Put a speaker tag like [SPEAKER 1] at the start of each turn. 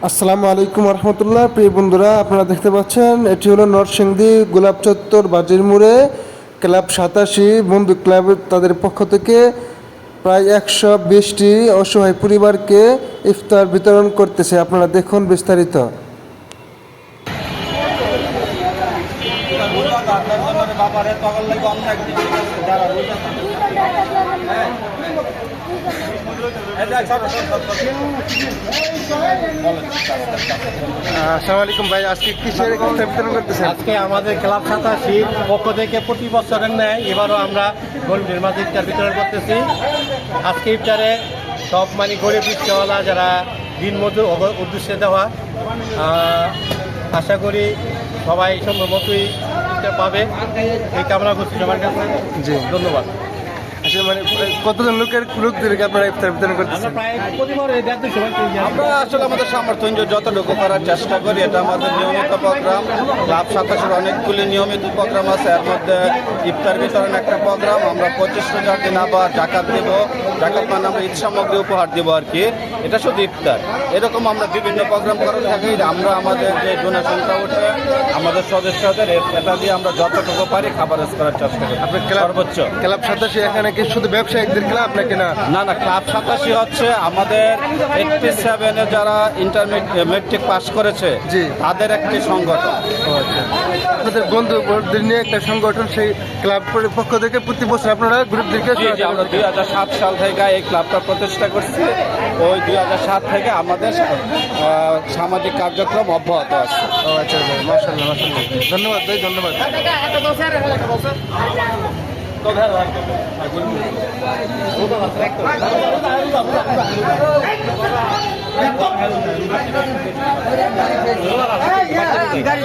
[SPEAKER 1] আসসালামু আলাইকুম রহমতুল্লাহ। প্রিয় বন্ধুরা, আপনারা দেখতে পাচ্ছেন এটি হলো নরসিংদী গোলাপ চত্বর বাজির মোড়ে ক্লাব 87 বন্ধু ক্লাব তাদের পক্ষ থেকে প্রায় 120টি অসহায় পরিবারকে ইফতার বিতরণ করতেছে। আপনারা দেখুন বিস্তারিত। আসসালামু আলাইকুম ভাই, আজকে কিসের ইফতার বিতরণ করতেছেন?
[SPEAKER 2] আজকে আমাদের ক্লাব 87 পক্ষ থেকে প্রতি বছরের ন্যায় এবারও আমরা গরিবদের মাঝে ইফতার বিতরণ করতেছি। আজকে ইফতারে সব গরিব রিক্সাওয়ালা যারা দিন মজুর উদ্দেশ্যে দেওয়া, আশা করি সবাই সম্ভব মতোই ইফতার পাবে এই কামনা করছি সবার কাছে।
[SPEAKER 1] জি,
[SPEAKER 2] ধন্যবাদ।
[SPEAKER 1] আচ্ছা, কতজন লোকদেরকে আপনারা ইফতার বিতরণ করতেছেন?
[SPEAKER 2] প্রায় প্রতিবার এই দেড় দুশো
[SPEAKER 3] আমরা আসলে আমাদের সামর্থ্য অনুযায়ী যতটুকু করার চেষ্টা করি। এটা আমাদের নিয়মিত প্রোগ্রাম। ক্লাব 87 অনেকগুলি নিয়মিত প্রোগ্রাম আছে, এর মধ্যে ইফতার বিতরণ একটা প্রোগ্রাম। আমরা 25 রোজার দিন আবার জাকাত দেব, জাকাত মানে আমরা ঈদ সামগ্রী উপহার দেবো আর কি। এটা শুধু ইফতার, এরকম আমরা বিভিন্ন প্রোগ্রাম করে থাকি। আমরা আমাদের যে ডোনেশনটা ওঠে আমাদের সদস্যদের, এটা দিয়ে আমরা যতটুকু পারি খাবার করার চেষ্টা করি।
[SPEAKER 1] আপনার
[SPEAKER 3] সর্বোচ্চ
[SPEAKER 1] ক্লাব 87 এখানে কি শুধু ব্যবসায়িকদের ক্লাব নাকি না?
[SPEAKER 3] না, ক্লাব 87 হচ্ছে আমাদের 87 যারা মেট্রিক পাস করেছে
[SPEAKER 1] জি,
[SPEAKER 3] তাদের একটি সংগঠন।
[SPEAKER 1] আপনাদের বন্ধুদের নিয়ে একটা সংগঠন, সেই ক্লাব পক্ষ থেকে প্রতি বছর আপনারা গ্রুপদেরকে
[SPEAKER 3] আমরা 2007 সাল থেকে এই ক্লাবটা প্রতিষ্ঠা করছি। ওই 2007 থেকে আমাদের সামাজিক কার্যক্রম অব্যাহত আছে।
[SPEAKER 1] আচ্ছা, মাশাআল্লাহ মাশাআল্লাহ, ধন্যবাদ ভাই, ধন্যবাদ।
[SPEAKER 2] গাড়ি